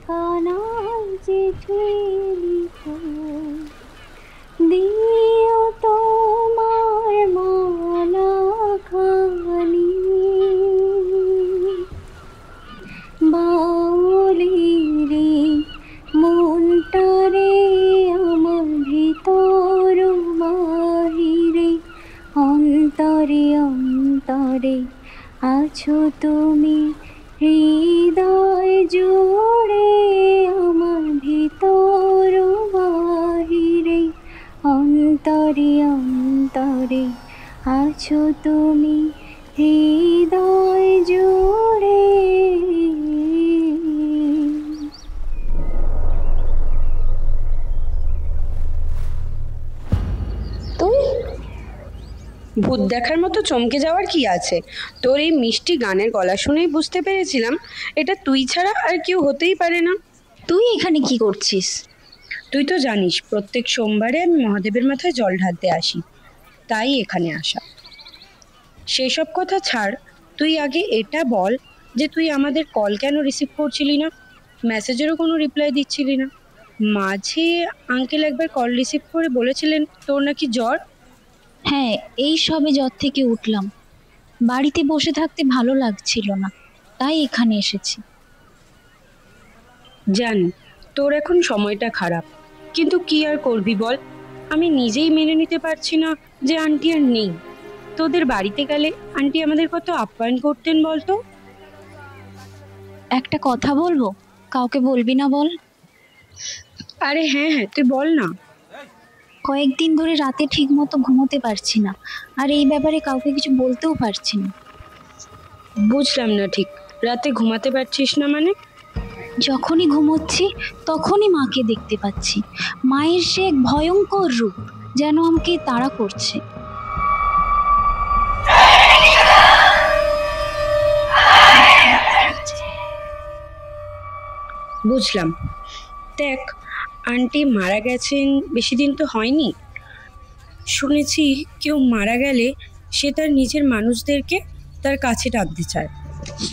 কানার চিঠি লিখো, দিও তোমার মালা খানি, বাউলি রে মনটারে আমার ভিতর বাহিরে, অন্তরে অন্তরে আছো তুমি, হৃদয় জুড়ে আমার ভিতর বাহিরে, অন্তরে অন্তরে আছো তুমি, হৃদয় জুড়ে। ভূত দেখার মতো চমকে যাওয়ার কি আছে? তোর এই মিষ্টি গানের গলা শুনেই বুঝতে পেরেছিলাম এটা তুই ছাড়া আর কেউ হতেই পারে না। তুই এখানে কি করছিস? তুই তো জানিস প্রত্যেক সোমবারে আমি মহাদেবের মাথায় জল ঢালতে আসি, তাই এখানে আসা। সেসব কথা ছাড়, তুই আগে এটা বল যে তুই আমাদের কল কেন রিসিভ করছিলি না, মেসেজেরও কোনো রিপ্লাই দিচ্ছিলি না। মাঝে আঙ্কেল একবার কল রিসিভ করে বলেছিলেন তোর নাকি জ্বর। হ্যাঁ, এই সবে জ্বর থেকে উঠলাম, বাড়িতে বসে থাকতে ভালো লাগছিল না, তাই এখানে এসেছি। জানি তোর এখন সময়টা খারাপ, কিন্তু কি আর করবি বল, আমি নিজেই মেনে নিতে পারছি না যে আন্টি আর নেই। তোদের বাড়িতে গেলে আন্টি আমাদের কত আপ্যায়ন করতেন বলতো। একটা কথা বলবো, কাউকে বলবি না বল? আরে হ্যাঁ হ্যাঁ, তুই বল না। কয়েকদিন ধরে রাতে ঠিক মতো ঘুমোতে পারছি না, আর এই ব্যাপারে কাউকে কিছু বলতেও পারছি না। বুঝলাম না ঠিক, রাতে ঘুমাতে পারছিস না মানে? যখনই ঘুমোচ্ছি তখনই মাকে দেখতে পাচ্ছি, মায়ের সে এক ভয়ঙ্কর রূপ, যেন আমাকে তাড়া করছে। বুঝলাম। দেখ, আন্টি মারা গেছেন বেশি দিন তো হয়নি। শুনেছি কেউ মারা গেলে সে তার নিজের মানুষদেরকে তার কাছে টানতে চায়।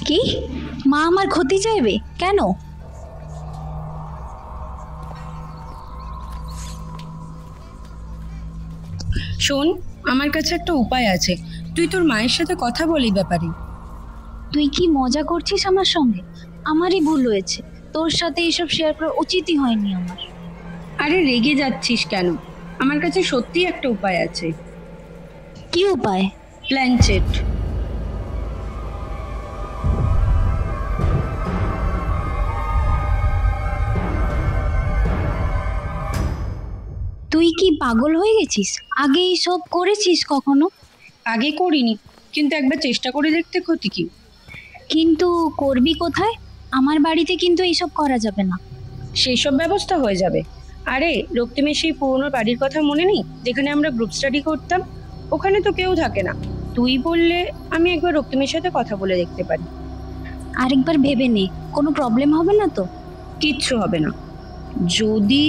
কি? মা আমার ক্ষতি চাইবে কেন? শোন, আমার কাছে একটা উপায় আছে, তুই তোর মায়ের সাথে কথা বলি ব্যাপারে। তুই কি মজা করছিস আমার সঙ্গে? আমারই ভুল হয়েছে, তোর সাথে এসব শেয়ার করা উচিতই হয়নি আমার। আরে রেগে যাচ্ছিস কেন? আমার কাছে সত্যি একটা উপায় আছে। কি উপায়? প্ল্যানচেট। তুই কি পাগল হয়ে গেছিস? আগে এইসব করেছিস কখনো? আগে করিনি, কিন্তু একবার চেষ্টা করে দেখতে ক্ষতি কি? কিন্তু করবি কোথায়? আমার বাড়িতে কিন্তু এইসব করা যাবে না। সেই সব ব্যবস্থা হয়ে যাবে। আরে রক্তিমের সেই পুরোনো বাড়ির কথা মনে নেই যেখানে আমরা গ্রুপ স্টাডি করতাম? ওখানে তো কেউ থাকে না, তুই বললে আমি একবার রক্তিমের সাথে কথা বলে দেখতে পারি। আরেকবার ভেবে নে, কোনো প্রবলেম হবে না তো? কিচ্ছু হবে না। যদি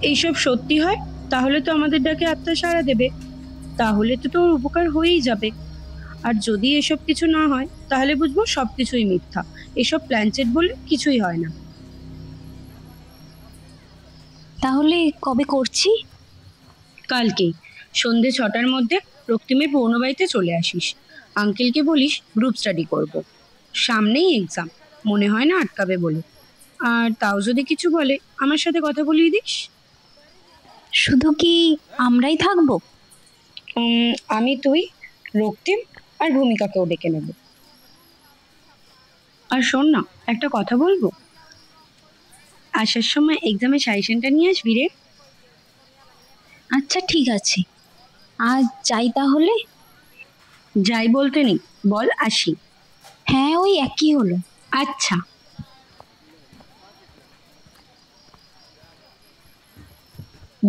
এইসব সত্যি হয় তাহলে তো আমাদের ডাকে আত্মা সাড়া দেবে, তাহলে তো তোর উপকার হয়েই যাবে। আর যদি এসব কিছু না হয় তাহলে বুঝবো সবকিছুই মিথ্যা, এসব প্ল্যানচেট বলে কিছুই হয় না। তাহলে কবে করছি? কালকেই সন্ধে 6টার মধ্যে রক্তিমের পুরনো বাড়িতে চলে আসিস। আঙ্কেলকে বলিস গ্রুপ স্টাডি করব, সামনেই এক্সাম, মনে হয় না আটকাবে বলে। আর তাও যদি কিছু বলে আমার সাথে কথা বলিয়ে দিস। শুধু কি আমরাই থাকবো? আমি, তুই, রক্তিম আর ভূমিকাকেও ডেকে নেব। আর শোন না, একটা কথা বলবো, আসার সময় এক্সামের সাজেশনটা নিয়ে আসবি রে। আচ্ছা ঠিক আছে, আজ যাই তাহলে। যাই বলতে নেই, বল আসি। হ্যাঁ, ওই একই হলো। আচ্ছা।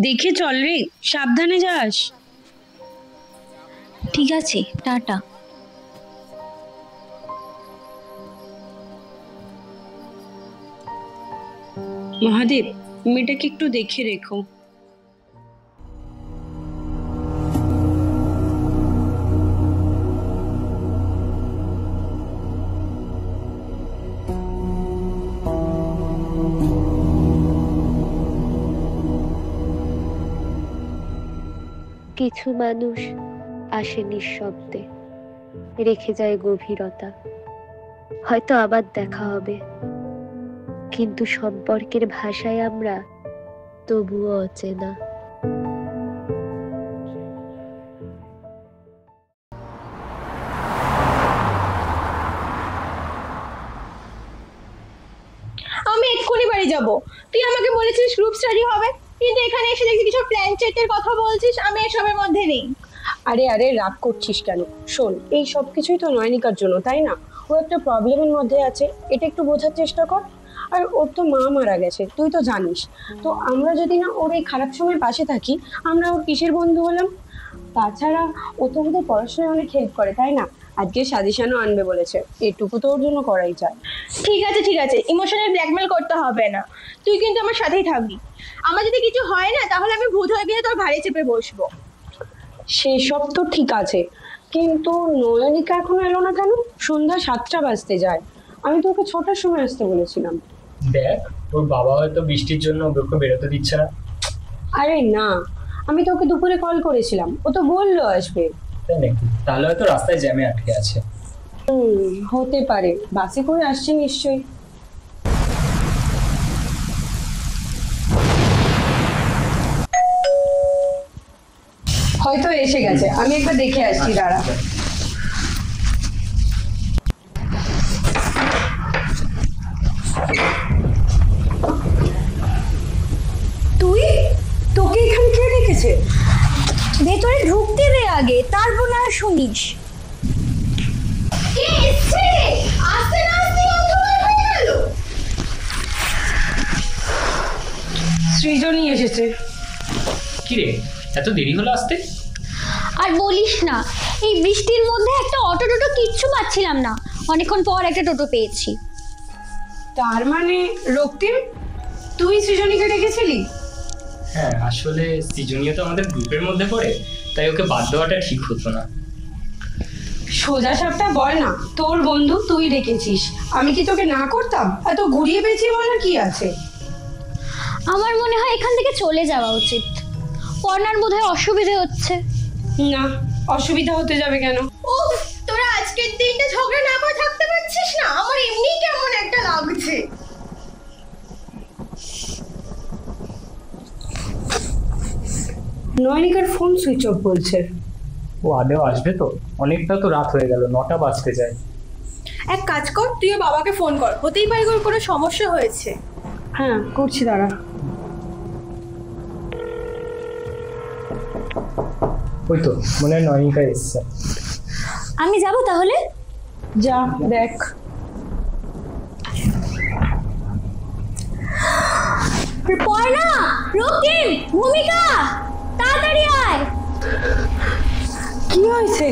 দেখে চল রে, সাবধানে যাস। ঠিক আছে, টাটা। মহাদেব, মেয়েটাকে একটু দেখে রেখো। কিছু মানুষ আসে নিঃশব্দে, রেখে যায় গভীরতা। হয়তো আবার দেখা হবে, কিন্তু সম্পর্কের ভাষায় আমরা তবুও অচেনা। আমি এক্ষুনি বাড়ি যাব। তুই আমাকে বলেছিস গ্রুপ স্টাডি হবে, কিন্তু এখানে এসে দেখি কিছু প্ল্যান চেটের কথা বলছিস। আমি এসবের মধ্যে নেই। আরে আরে, রাগ করছিস কেন? শোন, এই সব কিছুই তো নয়নিকার জন্য, তাই না? ও একটা প্রবলেমের মধ্যে আছে, এটা একটু বোঝার চেষ্টা কর। আর ওর তো মা মারা গেছে, তুই তো জানিস। তো আমরা যদি না ওর এই খারাপ সময় পাশে থাকি, আমরা ওর কিসের বন্ধু হলাম? তাছাড়া ও তো আমাদের পড়াশোনায় অনেক হেল্প করে, তাই না? আজকে সাজেশনও আনবে বলেছে, এটুকু তো ওর জন্য করাই যায়। ঠিক আছে ঠিক আছে, ইমোশনাল ব্ল্যাকমেল করতে হবে না। তুই কিন্তু আমার সাথেই থাকবি। আমার যদি কিছু হয় না, তাহলে আমি ভূত হয়ে গিয়ে তোর ঘাড়ে চেপে বসবো। সেসব তো ঠিক আছে, কিন্তু নয়নিকা এখনো এলো না কেন? সন্ধ্যা 7টা বাজতে যায়। আমি তো ওকে 6টার সময় আসতে বলেছিলাম। দেখ, ওর বাবা হয়তো বৃষ্টির জন্য ওকে বেরোতে দিচ্ছে না। আরে না, আমি তো ওকে দুপুরে কল করেছিলাম, ও তো বললো আসবে। তাই নাকি? তাহলে হয়তো রাস্তায় জ্যামে আটকে আছে। হতে পারে, বাসে করে আসছে নিশ্চয়ই। হয়তো এসে গেছে, আমি একবার দেখে আসছি, দাঁড়া। তুই, তোকে এখানে কে রেখেছে? ভেতরে ঢুকতে দে আগে, তারপর না শুনিস। সৃজনী এসেছে। কি রে, এত দেরি হলো আসতে? আর বলিস না, এই বৃষ্টির মধ্যে একটা অটো টোটো কিচ্ছু পাচ্ছিলাম না। অনেকক্ষণ পর একটা টোটো পেয়েছি। তার মানে রক্তিম, তুই সৃজনীকে ডেকেছিলি? হ্যাঁ, আসলে সৃজনীয় তো আমাদের গ্রুপের মধ্যে পড়ে, তাই ওকে বাদ দেওয়াটা ঠিক হতো না। সোজা সাপটা বল না, তোর বন্ধু তুই ডেকেছিস, আমি কি তোকে না করতাম? এত ঘুরিয়ে পেয়েছি বলার কি আছে? আমার মনে হয় এখান থেকে চলে যাওয়া উচিত। পড়নার বোধহয় অসুবিধে হচ্ছে। না, অসুবিধা হতে যাবে কেন? উফ, তোরা আজকের দিনটা ঝগড়া না করে থাকতে পারছিস না? আমার এমনি কেমন একটা লাগছে। নয়নিকার ফোন সুইচ অফ বলছে। ও আদেও আসবে তো? অনেকটা তো রাত হয়ে গেল, 9টা বাজতে যায়। এক কাজ কর, তুই ওর বাবাকে ফোন কর, হতেই পারে ওর কোনো সমস্যা হয়েছে। হ্যাঁ, করছি, দাঁড়া। ওই তো মনে হয় নয়নিকা এসছে। আমি যাব তাহলে? যা দেখ। পড়না, রক্তিম, ভূমিকা, তাড়াতাড়ি আয়। কি হয়েছে?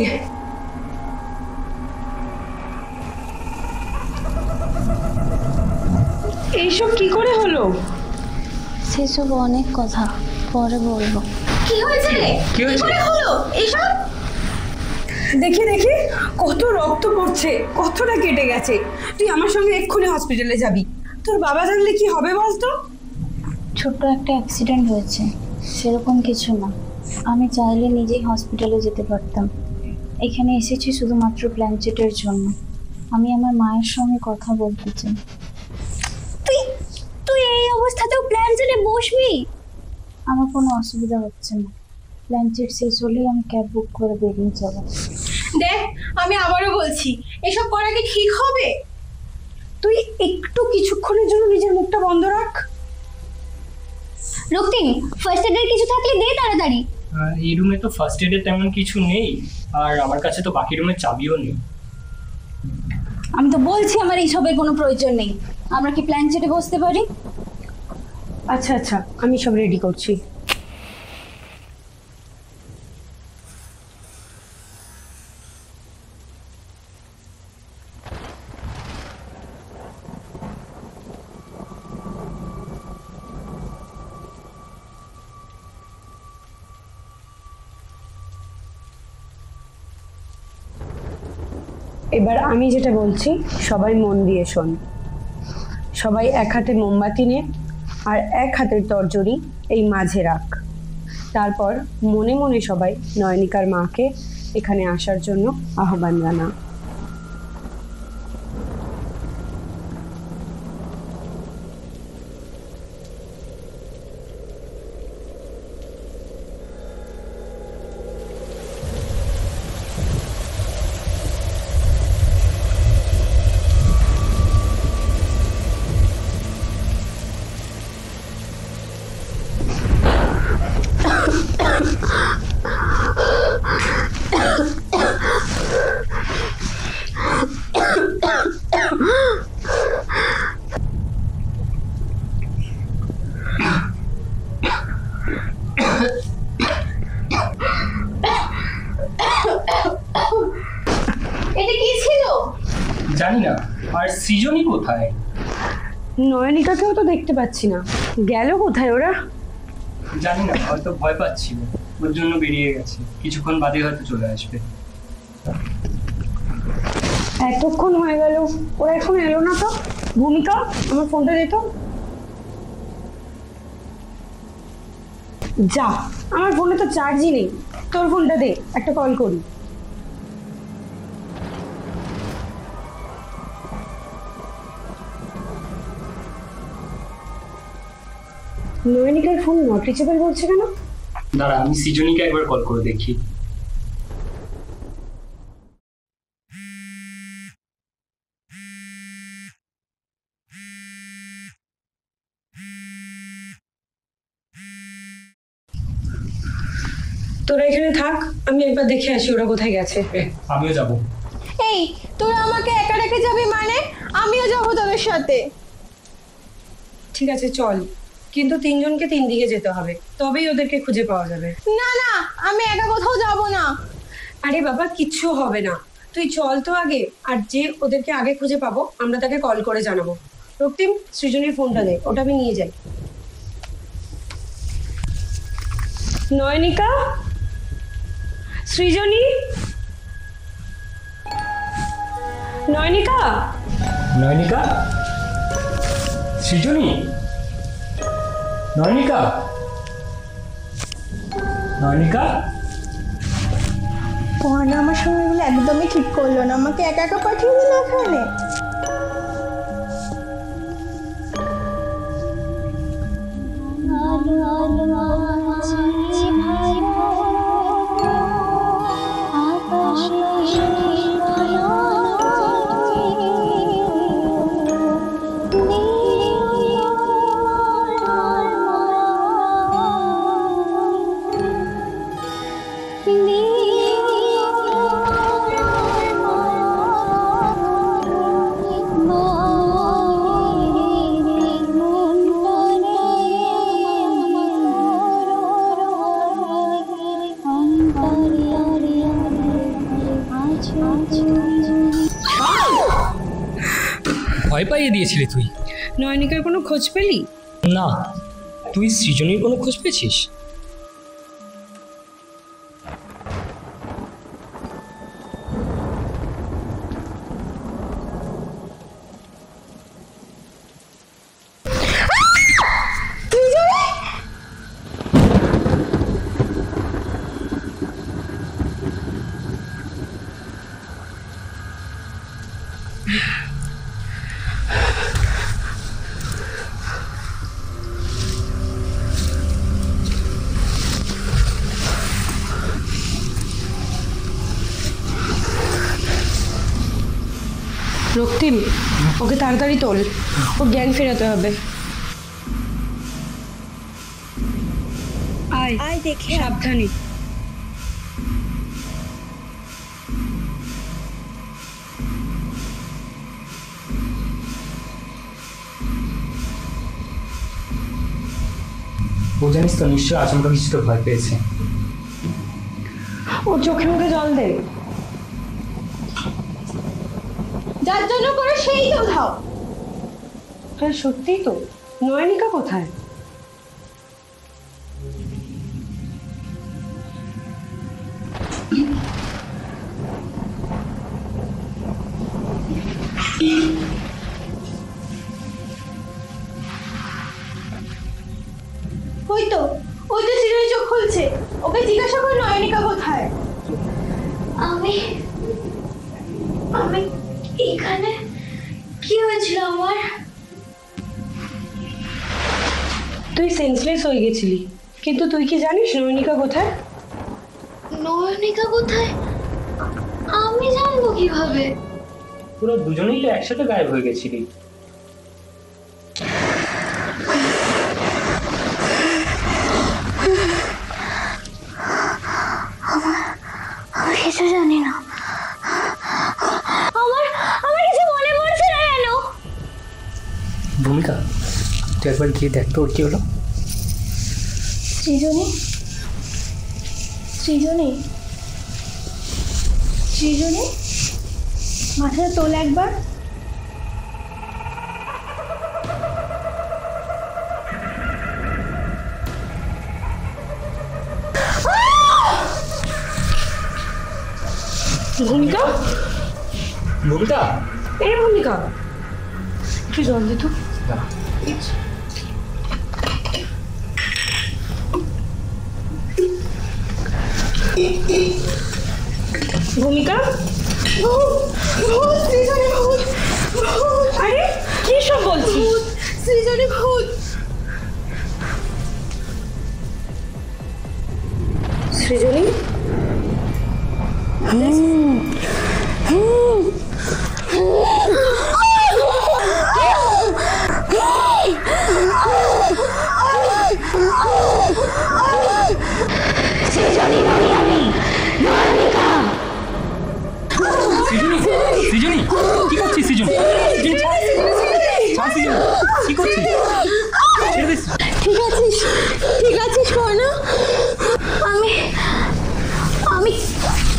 এইসব কি করে হলো? সেসব অনেক কথা পরে বলবো। কি হয়েছে রে? কি হয়েছে? কি হলো এইসব? দেখি দেখি, কত রক্ত পড়ছে, কতটা কেটে গেছে। তুই আমার সঙ্গে এক্ষুনি হসপিটালে যাবি। তোর বাবা জানলে কি হবে বলতো? ছোট্ট একটা অ্যাক্সিডেন্ট হয়েছে, সেরকম কিছু না। আমি চাইলে নিজেই হসপিটালে যেতে পারতাম। এখানে এসেছি শুধুমাত্র প্ল্যানচেটের জন্য। আমি আমার মায়ের সঙ্গে কথা বলতে চাই। তুই তুই এই অবস্থাতেও প্ল্যান জেনে বসবি? আমার কোনো অসুবিধা হচ্ছে না। প্ল্যানচেট শেষ হলেই আমি ক্যাব বুক করে বেরিয়ে যাব। দেখ, আমি আবারও বলছি, এসব করা কি ঠিক হবে? তুই একটু কিছুক্ষণের জন্য নিজের মুখটা বন্ধ রাখ। রক্তিম, ফার্স্ট এডের কিছু থাকলে দে তাড়াতাড়ি। এই রুমে তো ফার্স্ট এডের তেমন কিছু নেই, আর আমার কাছে তো বাকি রুমের চাবিও নেই। আমি তো বলছি আমার এইসবের কোনো প্রয়োজন নেই। আমরা কি প্ল্যানচেটে বসতে পারি? আচ্ছা আচ্ছা, আমি সব রেডি করছি। এবার আমি যেটা বলছি সবাই মন দিয়ে শোন। সবাই এক হাতে মোমবাতি নে, আর এক হাতের তরজরি এই মাঝে রাখ। তারপর মনে মনে সবাই নয়নিকার মাকে এখানে আসার জন্য আহ্বান জানা। এটা কি ছিল? জানি না। আর সৃজনী কোথায়? নয়নিকাকেও তো দেখতে পাচ্ছি না, গেল কোথায় ওরা? জানি না, হয়তো ভয় পাচ্ছিল, ওর জন্য বেরিয়ে গেছে। কিছুক্ষণ বাদে হয়তো চলে আসবে। এতক্ষণ হয়ে গেল, ওরা এখন এলো না তো। ভূমিকা, আমার ফোনটা দে তো। যা, আমার ফোনে তো চার্জই নেই, তোর ফোনটা দে, একটা কল করি। নয়নিকার ফোন নট রিচেবল বলছে কেন? দাঁড়া, আমি সৃজনীকে একবার কল করে দেখি। তোরা এখানে থাক, আমি একবার দেখে আসি ওরা কোথায় গেছে। আমিও যাব। এই, তোরা আমাকে একা রেখে যাবি মানে? আমিও যাবো তোদের সাথে। ঠিক আছে চল, কিন্তু তিনজনকে তিন দিকে যেতে হবে, তবেই ওদেরকে খুঁজে পাওয়া যাবে। না না, আমি একা কোথাও যাব না। আরে বাবা, কিচ্ছু হবে না, তুই চল তো আগে, আর যে ওদেরকে আগে খুঁজে পাবো আমরা তাকে কল করে জানাবো। রক্তিম, সৃজনীর ফোনটা দে, ওটা আমি নিয়ে যাই। নয়নিকা, সৃজনী, নয়নিকা। নয়নিকা, সৃজনী, নয়নিকা, নয়নিকা। পড়া আমার সঙ্গে এগুলো একদমই ঠিক করলো না, আমাকে একা একা পাঠিয়ে দিল এখানে। ভয় পাইয়ে দিয়েছিলি তুই? নয়নিকার কোনো খোঁজ পেলি? না। তুই সৃজনীর কোনো খোঁজ পেয়েছিস? রক্তিম, ওকে তাড়াতাড়ি তোল, ওর জ্ঞান ফেরাতে হবে। আয় আয় দেখে সাবধানে। ও জানিস তো, নিশ্চয় আচমকা কিছুতে ভয় পেয়েছে। ওর চোখে মুখে জল দে। যার জন্য করে সেই তো ধাও। হ্যাঁ সত্যিই তো, নয়নিকা কোথায়? ওই তো, ওই তো সৃজনী চোখ খুলছে, ওকে জিজ্ঞাসা কর নয়নিকা কোথায়। আমি আমি এখানে কি হয়েছিল আমার? তুই সেন্সলেস হয়ে গেছিলি, কিন্তু তুই কি জানিস নয়নিকা কোথায়? নয়নিকা কোথায় আমি জানবো কিভাবে? পুরো দুজনেই তো একসাথে গায়েব হয়ে গেছিলি। আমি কিছু জানি না, আমার আমার কিছু মনে পড়ছে না কেন। ভূমিকা, তুই একবার গিয়ে দেখ তো ওর কি হলো। সৃজনী, সৃজনী, সৃজনী, মাথাটা তোল একবার। ভূমিকা, ভূমিকা, এই ভূমিকা, একটু জল দে তো। ভূমিকা, সৃজনী ভূত, আরে কি সব বলছিস? সৃজনী ভূত। সৃজনী, সৃজনী, কি করছিস সৃজনী? কি করছিস? ঠিক আছিস? ঠিক আছিস কর্ণা? আমি আমি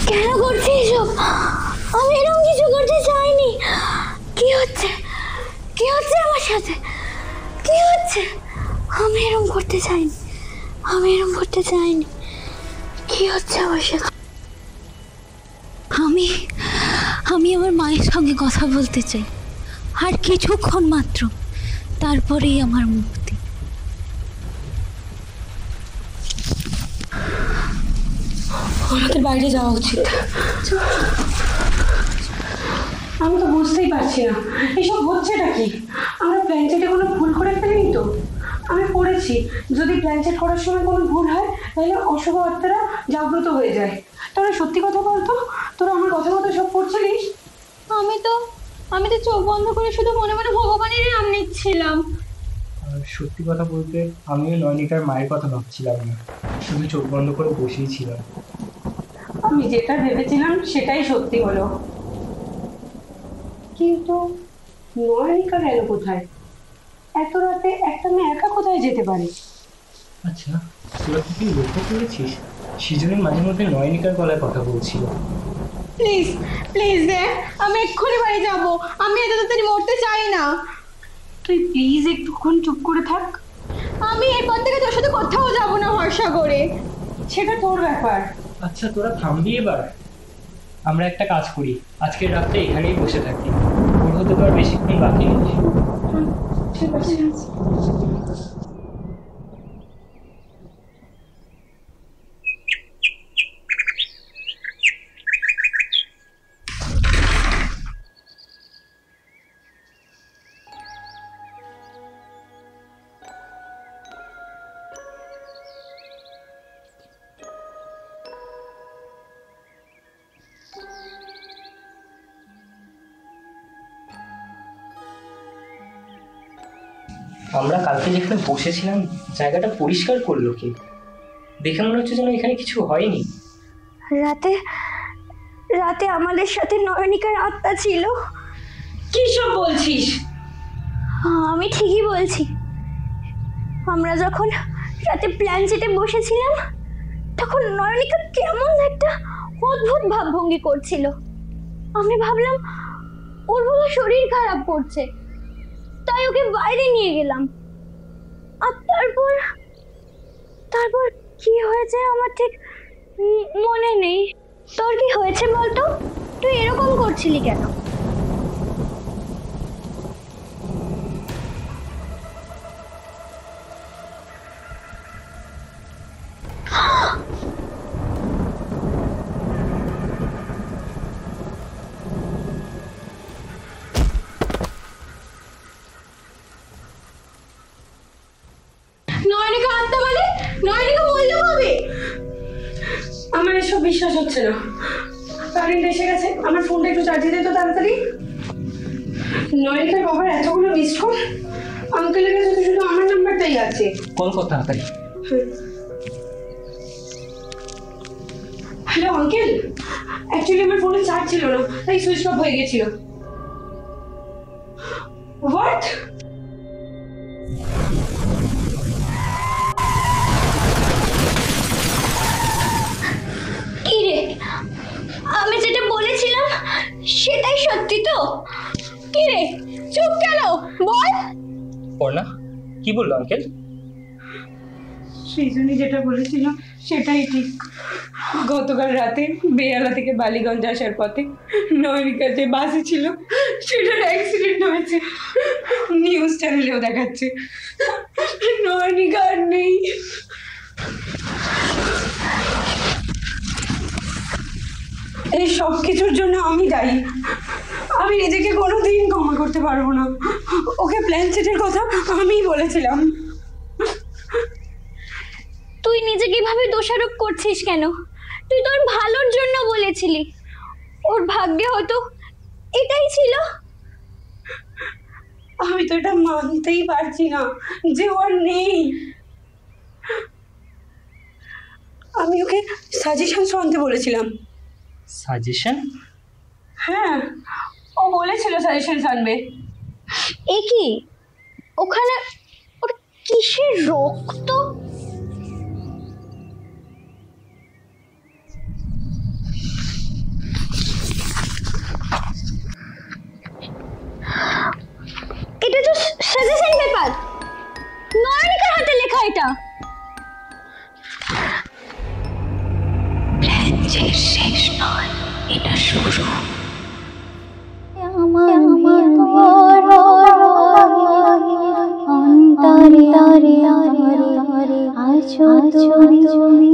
কেন করছি এসব? আমি এরকম কিছু করতে চাইনি। কি হচ্ছে? কি হচ্ছে আমার সাথে? কি হচ্ছে? আমি এরকম করতে চাইনি, আমি এরকম করতে চাইনি। কি হচ্ছে আমার সাথে? আমি আমি আমার মায়ের সঙ্গে কথা বলতে চাই, আর কিছুক্ষণ মাত্র, তারপরেই আমার মুক্তি। আমাদের বাইরে যাওয়া উচিত। আমি তো বুঝতেই পারছি না এসব হচ্ছেটা কি। আমরা প্ল্যানচেটে কোনো ভুল করে ফেলিনি তো? আমি পড়েছি যদি প্ল্যানচেট করার সময় কোনো ভুল হয় তাহলে অশুভ আত্মারা জাগ্রত হয়ে যায়। তাহলে সত্যি কথা বলতো, তোরা আমার কথা মতো সব করছিলিস? আমি তো চোখ বন্ধ করে শুধু মনে মনে ভগবানেরই নাম নিচ্ছিলাম। আর সত্যি কথা বলতে আমিও নয়নিকার মায়ের কথা ভাবছিলাম না, শুধু চোখ বন্ধ করে বসেই ছিলাম। আমি যেটা ভেবেছিলাম সেটাই সত্যি হলো। কিন্তু নয়নিকা গেল কোথায়? এত রাতে একটা মেয়ে একা কোথায় যেতে পারে? আচ্ছা, তোরা কি লক্ষ্য করেছিস সৃজনী মাঝে মধ্যে নয়নিকার গলায় কথা বলছিল? প্লিজ প্লিজ দেখ, আমি এক্ষুনি বাড়ি যাবো। আমি এত তাড়াতাড়ি মরতে চাই না। তুই প্লিজ একটুক্ষণ চুপ করে থাক। আমি এরপর থেকে তোর সাথে কোথাও যাবো না ভরসা করে। সেটা তোর ব্যাপার। আচ্ছা তোরা থামবি এবার? আমরা একটা কাজ করি, আজকের রাতটা এখানেই বসে থাকি, ওর হতে তো আর বেশিক্ষণ বাকি নেই। ঠিক আছে। আমরা কালকে যেখানে বসেছিলাম জায়গাটা পরিষ্কার করলো কে? দেখে মনে হচ্ছে যেন এখানে কিছু হয়নি। রাতে রাতে আমাদের সাথে নয়নিকার আত্মা ছিল। কি সব বলছিস? আমি ঠিকই বলছি। আমরা যখন রাতে প্ল্যানচেটে বসেছিলাম তখন নয়নিকা কেমন একটা অদ্ভুত ভাবভঙ্গি করছিল। আমি ভাবলাম ওর বোধহয় শরীর খারাপ করছে, তাই ওকে বাইরে নিয়ে গেলাম। আর তারপর তারপর কি হয়েছে আমার ঠিক মনে নেই। তোর কি হয়েছে বলতো? তুই এরকম করছিলি কেন? বিশ্বাস হচ্ছে না, কারেন্ট এসে গেছে। আমার ফোনটা একটু চার্জে দে তো তাড়াতাড়ি। নয়নিকার বাবার এতগুলো মিসড কল, আঙ্কেলের কাছে তো শুধু আমার নাম্বারটাই আছে। কল কর তাড়াতাড়ি। হ্যালো আঙ্কেল, অ্যাকচুয়ালি আমার ফোনে চার্জ ছিল না, তাই সুইচ অফ হয়ে গেছিল। হোয়াট? কি রে, আমি যেটা বলেছিলাম সেটাই সত্যি তো? কি রে, চুপ কেন, বল। পড়না কি বললো আঙ্কেল? সৃজনী যেটা বলেছিল সেটাই ঠিক। গতকাল রাতে বেহালা থেকে বালিগঞ্জ আসার পথে নয়নিকা যে বাসে ছিল সেটার অ্যাক্সিডেন্ট হয়েছে। নিউজ চ্যানেলেও দেখাচ্ছে নয়নিকা আর নেই। এই সব কিছুর জন্য আমি দায়ী। আমি নিজেকে কোনোদিন ক্ষমা করতে পারবো না। ওকে প্ল্যান সেটের কথা আমিই বলেছিলাম। তুই নিজেকে এভাবে দোষারোপ করছিস কেন? তুই তোর ভালোর জন্য বলেছিলি, ওর ভাগ্যে হয়তো এটাই ছিল। আমি তো এটা মানতেই পারছি না যে ওর নেই। আমি ওকে সাজেশন শুনতে বলেছিলাম। সাজেশন? হ্যাঁ, ও বলেছিল সাজেশন শুনবে। এ কি, ওখানে ওর কিসের রক্ত? এটা তো সাজেশন পেপার, নয়নিকার হাতে লেখা এটা। প্ল্যান যে শেষ নয়, এটা শুরু। অন্তরে আছো তুমি